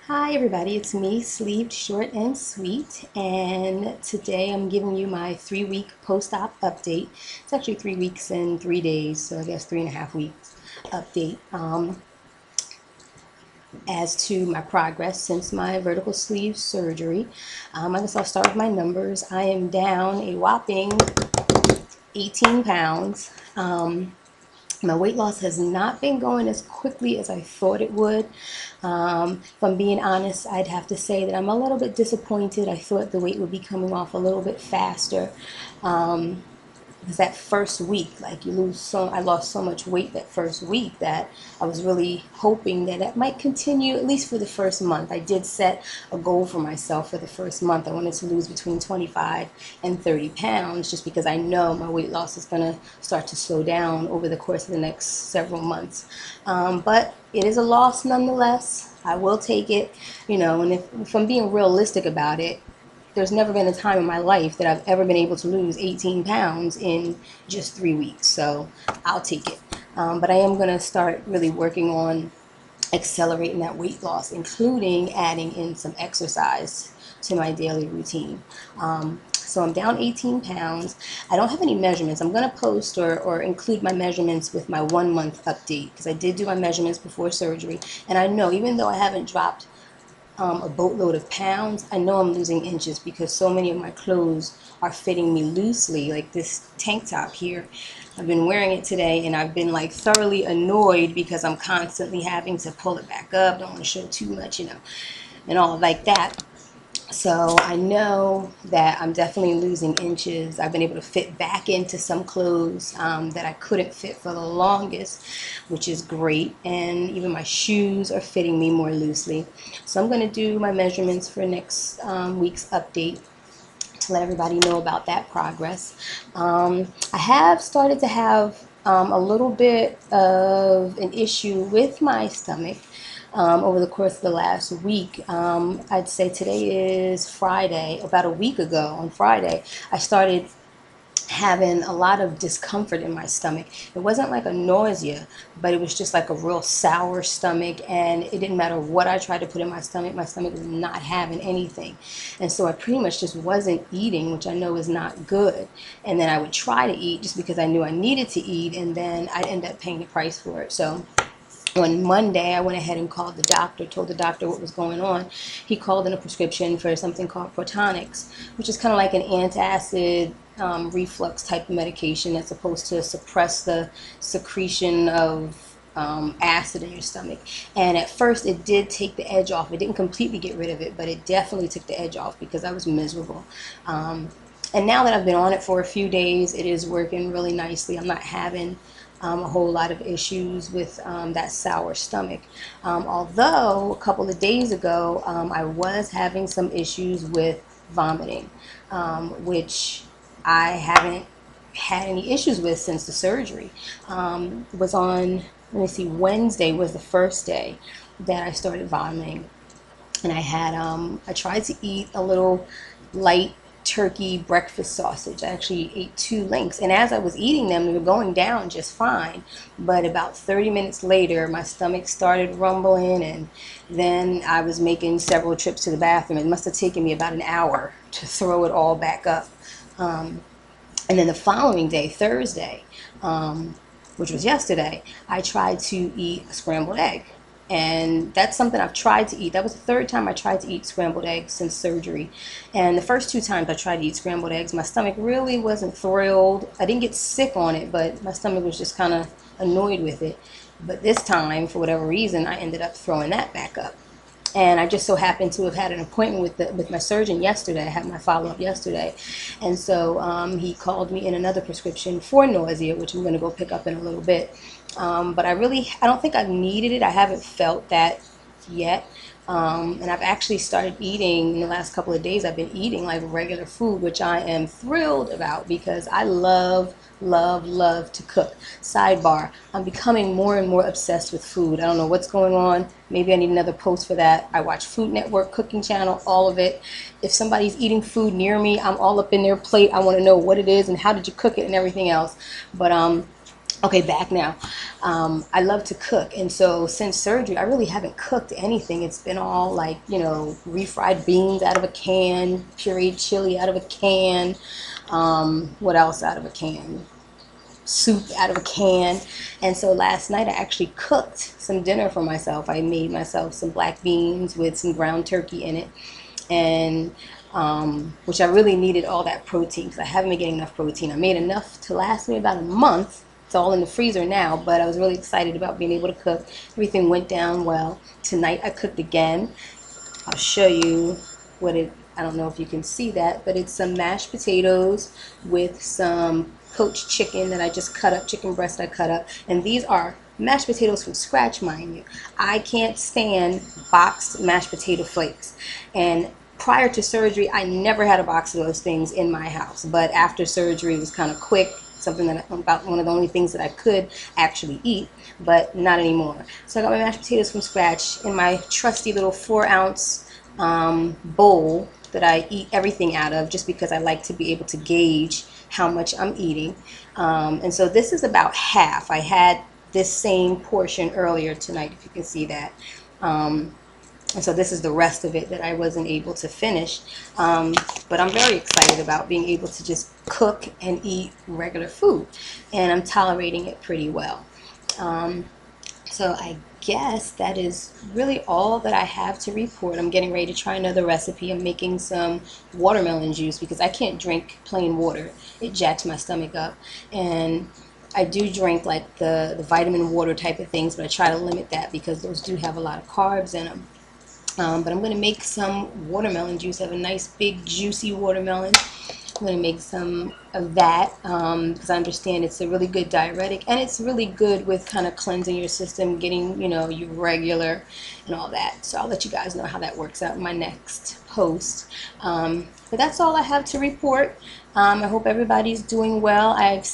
Hi everybody, it's me, Sleeved Short and Sweet, and today I'm giving you my 3-week post-op update. It's actually 3 weeks and 3 days, so I guess 3.5 weeks update as to my progress since my vertical sleeve surgery. I guess I'll start with my numbers. I am down a whopping 18 pounds. My weight loss has not been going as quickly as I thought it would. If I'm being honest, I'd have to say that I'm a little bit disappointed. I thought the weight would be coming off a little bit faster. Because that first week, like I lost so much weight that first week that I was really hoping that it might continue at least for the first month. I did set a goal for myself for the first month. I wanted to lose between 25 and 30 pounds just because I know my weight loss is going to start to slow down over the course of the next several months. But it is a loss nonetheless. I will take it, and if I'm being realistic about it, there's never been a time in my life that I've ever been able to lose 18 pounds in just 3 weeks. So I'll take it. But I am going to start really working on accelerating that weight loss, including adding in some exercise to my daily routine. So I'm down 18 pounds. I don't have any measurements. I'm going to post or include my measurements with my 1 month update because I did do my measurements before surgery. And I know even though I haven't dropped a boatload of pounds, I know I'm losing inches because so many of my clothes are fitting me loosely, like this tank top here. I've been wearing it today and I've been like thoroughly annoyed because I'm constantly having to pull it back up, don't want to show too much, and all like that. So I know that I'm definitely losing inches. I've been able to fit back into some clothes that I couldn't fit for the longest, which is great. And even my shoes are fitting me more loosely. So I'm going to do my measurements for next week's update to let everybody know about that progress. I have started to have a little bit of an issue with my stomach over the course of the last week. I'd say today is Friday. About a week ago on Friday, I started having a lot of discomfort in my stomach. It wasn't like a nausea, but it was just like a real sour stomach, and it didn't matter what I tried to put in my stomach was not having anything. And so I pretty much just wasn't eating, which I know is not good. And then I would try to eat just because I knew I needed to eat, and then I'd end up paying the price for it. So on Monday, I went ahead and called the doctor, told the doctor what was going on. He called in a prescription for something called Protonics, which is kind of like an antacid reflux type of medication that's supposed to suppress the secretion of acid in your stomach. And at first, it did take the edge off. It didn't completely get rid of it, but it definitely took the edge off because I was miserable. And now that I've been on it for a few days, it is working really nicely. I'm not having a whole lot of issues with that sour stomach. Although a couple of days ago, I was having some issues with vomiting, which I haven't had any issues with since the surgery. It was on, let me see, Wednesday was the first day that I started vomiting. And I tried to eat a little light turkey breakfast sausage. I actually ate 2 links, and as I was eating them, they were going down just fine. But about 30 minutes later, my stomach started rumbling, and then I was making several trips to the bathroom. It must have taken me about an hour to throw it all back up. And then the following day, Thursday, which was yesterday, I tried to eat a scrambled egg. And that's something I've tried to eat. That was the third time I tried to eat scrambled eggs since surgery. And the first 2 times I tried to eat scrambled eggs, my stomach really wasn't thrilled. I didn't get sick on it, but my stomach was just kind of annoyed with it. But this time, for whatever reason, I ended up throwing that back up. And I just so happened to have had an appointment with my surgeon yesterday. I had my follow-up yesterday. And so he called me in another prescription for nausea, which I'm going to go pick up in a little bit. But I don't think I've needed it. I haven't felt that yet. And I've actually started eating in the last couple of days. I've been eating like regular food, which I am thrilled about because I love, love, love to cook. Sidebar, I'm becoming more and more obsessed with food. I don't know what's going on. Maybe I need another post for that. I watch Food Network, Cooking Channel, all of it. If somebody's eating food near me, I'm all up in their plate. I want to know what it is and how did you cook it and everything else. But Okay, back now. I love to cook, and so since surgery, I really haven't cooked anything. It's been all like, you know, refried beans out of a can, pureed chili out of a can. What else out of a can? Soup out of a can. And so last night I actually cooked some dinner for myself. I made myself some black beans with some ground turkey in it, and which I really needed all that protein because I haven't been getting enough protein. I made enough to last me about a month. It's all in the freezer now, but I was really excited about being able to cook. Everything went down well. Tonight I cooked again. I'll show you what it, I don't know if you can see that, but it's some mashed potatoes with some poached chicken that I just cut up, chicken breast I cut up. And these are mashed potatoes from scratch, mind you. I can't stand boxed mashed potato flakes. And prior to surgery, I never had a box of those things in my house. But after surgery, it was kind of quick, something that about one of the only things that I could actually eat, but not anymore. So I got my mashed potatoes from scratch in my trusty little 4-ounce bowl that I eat everything out of, just because I like to be able to gauge how much I'm eating. And so this is about half. I had this same portion earlier tonight, if you can see that. And so this is the rest of it that I wasn't able to finish. But I'm very excited about being able to just cook and eat regular food. And I'm tolerating it pretty well. So I guess that is really all that I have to report. I'm getting ready to try another recipe. I'm making some watermelon juice because I can't drink plain water. It jacks my stomach up. And I do drink like the vitamin water type of things, but I try to limit that because those do have a lot of carbs in them. But I'm going to make some watermelon juice. I have a nice big juicy watermelon. I'm going to make some of that because I understand it's a really good diuretic, and it's really good with kind of cleansing your system, getting, you know, you regular and all that. So I'll let you guys know how that works out in my next post. But that's all I have to report. I hope everybody's doing well. I've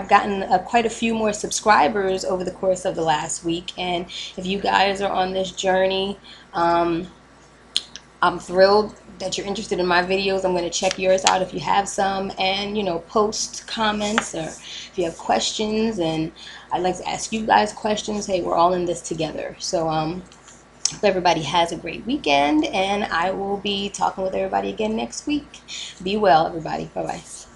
gotten quite a few more subscribers over the course of the last week, and if you guys are on this journey, I'm thrilled that you're interested in my videos. I'm going to check yours out if you have some, and, you know, post comments, or if you have questions, and I'd like to ask you guys questions. Hey, we're all in this together. So hope everybody has a great weekend, and I will be talking with everybody again next week. Be well, everybody. Bye-bye.